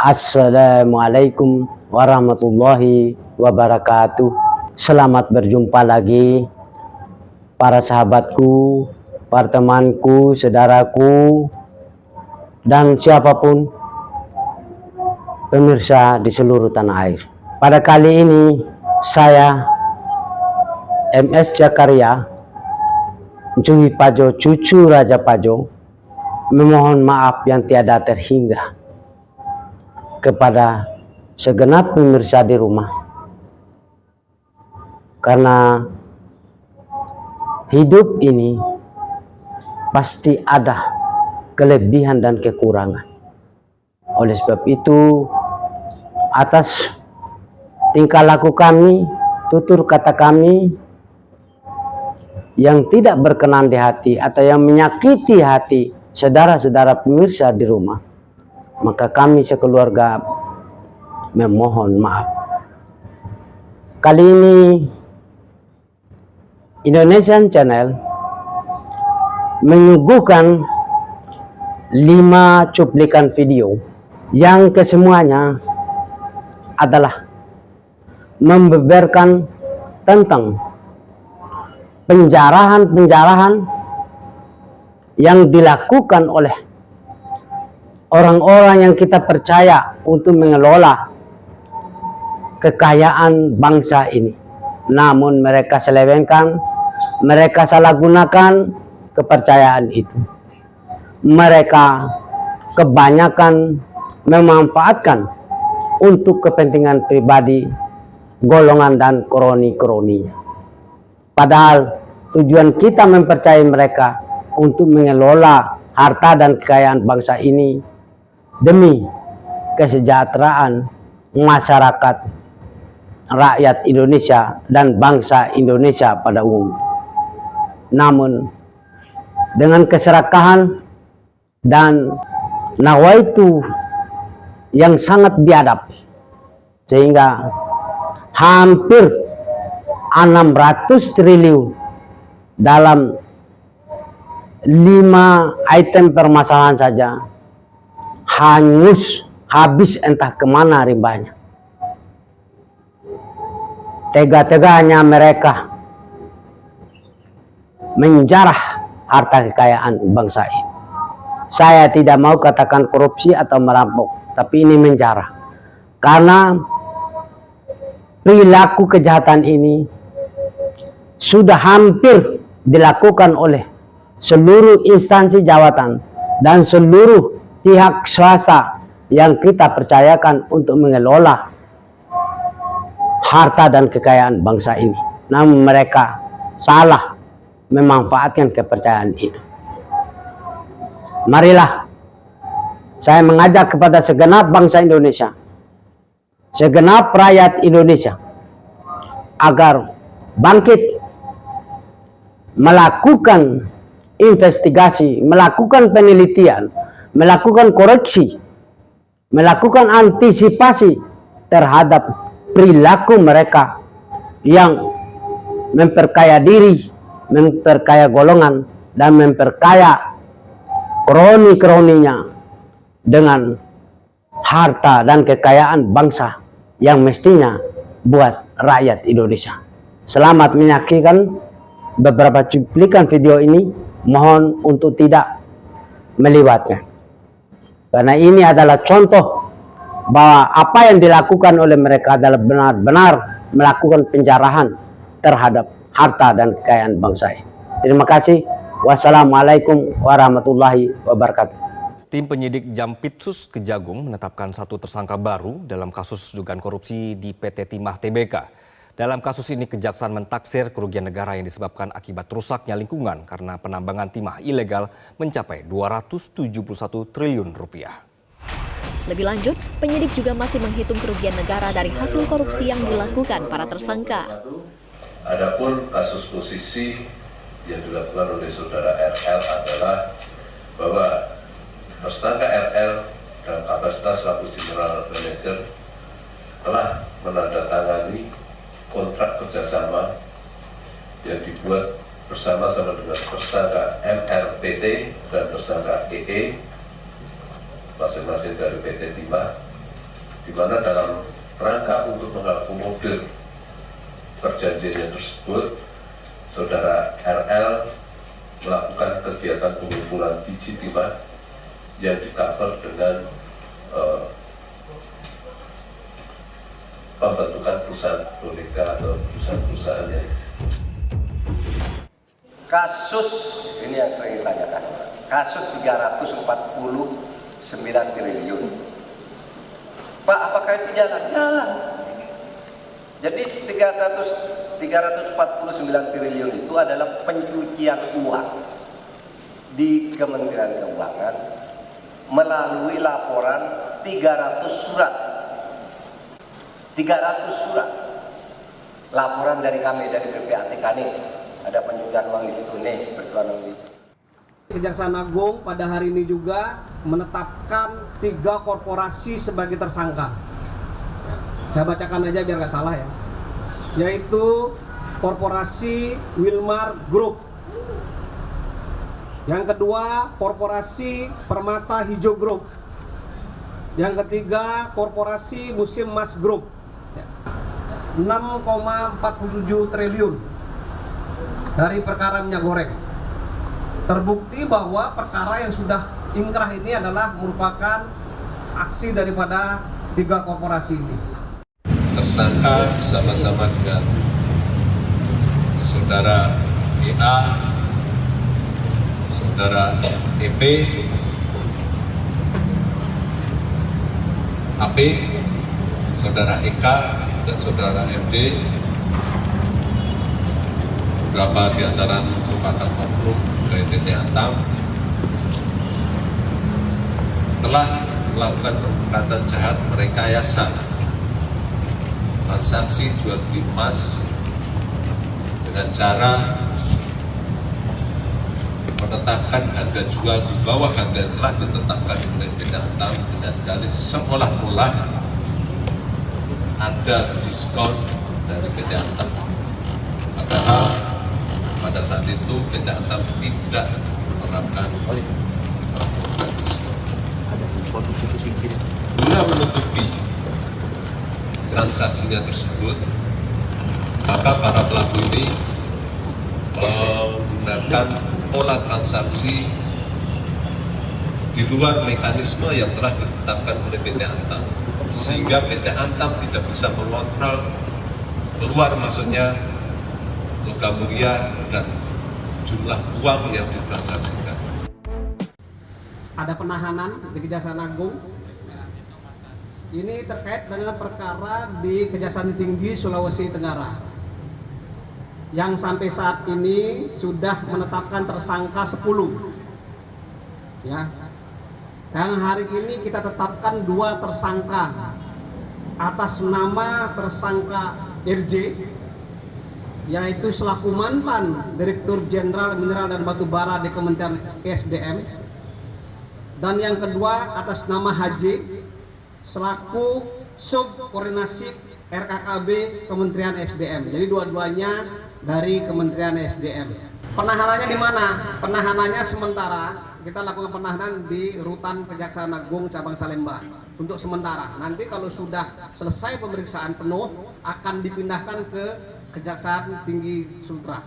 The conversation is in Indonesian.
Assalamualaikum warahmatullahi wabarakatuh. Selamat berjumpa lagi para sahabatku, para temanku, saudaraku, dan siapapun pemirsa di seluruh tanah air. Pada kali ini saya MS Jakaria Jui Pajo, cucu Raja Pajo, memohon maaf yang tiada terhingga kepada segenap pemirsa di rumah, karena hidup ini pasti ada kelebihan dan kekurangan. Oleh sebab itu, atas tingkah laku kami, tutur kata kami yang tidak berkenan di hati atau yang menyakiti hati saudara-saudara pemirsa di rumah, maka kami sekeluarga memohon maaf. Kali ini Indonesian Channel menyuguhkan 5 cuplikan video yang kesemuanya adalah membeberkan tentang penjarahan-penjarahan yang dilakukan oleh orang-orang yang kita percaya untuk mengelola kekayaan bangsa ini. Namun mereka selewengkan, mereka salah gunakan kepercayaan itu. Mereka kebanyakan memanfaatkan untuk kepentingan pribadi, golongan dan kroni-kroninya. Padahal tujuan kita mempercayai mereka untuk mengelola harta dan kekayaan bangsa ini demi kesejahteraan masyarakat, rakyat Indonesia dan bangsa Indonesia pada umum. Namun dengan keserakahan dan nawaitu yang sangat biadab, sehingga hampir 600 triliun dalam 5 item permasalahan saja hangus, habis entah kemana rimbanya. Tega-teganya mereka menjarah harta kekayaan bangsa ini. Saya tidak mau katakan korupsi atau merampok, tapi ini menjarah. Karena perilaku kejahatan ini sudah hampir dilakukan oleh seluruh instansi jabatan dan seluruh pihak swasta yang kita percayakan untuk mengelola harta dan kekayaan bangsa ini. Namun mereka salah memanfaatkan kepercayaan itu. Marilah saya mengajak kepada segenap bangsa Indonesia, segenap rakyat Indonesia, agar bangkit, melakukan investigasi, melakukan penelitian, melakukan koreksi, melakukan antisipasi terhadap perilaku mereka yang memperkaya diri, memperkaya golongan, dan memperkaya kroni-kroninya dengan harta dan kekayaan bangsa yang mestinya buat rakyat Indonesia. Selamat menyaksikan beberapa cuplikan video ini, mohon untuk tidak melewatkan, karena ini adalah contoh bahwa apa yang dilakukan oleh mereka adalah benar-benar melakukan penjarahan terhadap harta dan kekayaan bangsa ini. Terima kasih. Wassalamualaikum warahmatullahi wabarakatuh. Tim penyidik Jampitsus Kejagung menetapkan 1 tersangka baru dalam kasus dugaan korupsi di PT Timah Tbk. Dalam kasus ini kejaksaan mentaksir kerugian negara yang disebabkan akibat rusaknya lingkungan karena penambangan timah ilegal mencapai 271 triliun rupiah. Lebih lanjut, penyidik juga masih menghitung kerugian negara dari hasil korupsi yang dilakukan para tersangka. Adapun kasus posisi yang dilakukan oleh saudara RL adalah bahwa tersangka RL dalam kapasitas selaku General Manager telah menandatangani kontrak kerjasama yang dibuat bersama-sama dengan tersangka MRPT dan tersangka EE, masing-masing dari PT Timah, di mana dalam rangka untuk mengakomodir perjanjiannya tersebut, Saudara RL melakukan kegiatan pengumpulan biji timah yang di-cover dengan pembentukan perusahaan boneka atau perusahaan-perusahaan yang kasus ini yang sering ditanyakan, kasus 349 triliun. Pak, apakah itu jalan? Jalan. Jadi 349 triliun itu adalah pencucian uang di Kementerian Keuangan melalui laporan 300 surat. 300 surat laporan dari kami, dari PPATK nih, ada pencucian uang di situ nih, berkeluaran di situ. Kejaksaan Agung pada hari ini juga menetapkan 3 korporasi sebagai tersangka. Saya bacakan aja biar nggak salah ya. Yaitu Korporasi Wilmar Group. Yang kedua, Korporasi Permata Hijau Group. Yang ketiga, Korporasi Musim Mas Group. 6,47 triliun dari perkara minyak goreng. Terbukti bahwa perkara yang sudah ingkrah ini adalah merupakan aksi daripada 3 korporasi ini. tersangka bersama-sama dengan Saudara EA, Saudara EP, AP, Saudara EK, dan Saudara MD. Beberapa di antara merupakan oknum dari PT Antam telah melakukan perbuatan jahat merekayasa transaksi jual beli emas dengan cara menetapkan harga jual di bawah harga yang telah ditetapkan oleh PT Antam dengan dalih seolah-olah ada diskon dari PT Antam. Padahal pada saat itu PT Antam tidak menerapkan diskon. Guna menutupi transaksinya tersebut, maka para pelaku ini menggunakan pola transaksi di luar mekanisme yang telah ditetapkan oleh PT Antam, sehingga PT Antam tidak bisa mengontrol keluar masuknya logam mulia dan jumlah uang yang ditransaksikan. Ada penahanan di Kejaksaan Agung. Ini terkait dengan perkara di Kejaksaan Tinggi Sulawesi Tenggara yang sampai saat ini sudah menetapkan tersangka 10. Ya. Yang hari ini kita tetapkan 2 tersangka atas nama tersangka RJ, yaitu selaku mantan Direktur Jenderal Mineral dan Batu Bara di Kementerian ESDM, dan yang kedua atas nama HJ selaku Subkoordinasi RKKB Kementerian SDM. Jadi dua-duanya dari Kementerian SDM. Penahanannya di mana? Penahanannya sementara kita lakukan penahanan di Rutan Kejaksaan Agung Cabang Salemba untuk sementara. Nanti kalau sudah selesai pemeriksaan penuh akan dipindahkan ke Kejaksaan Tinggi Sultra.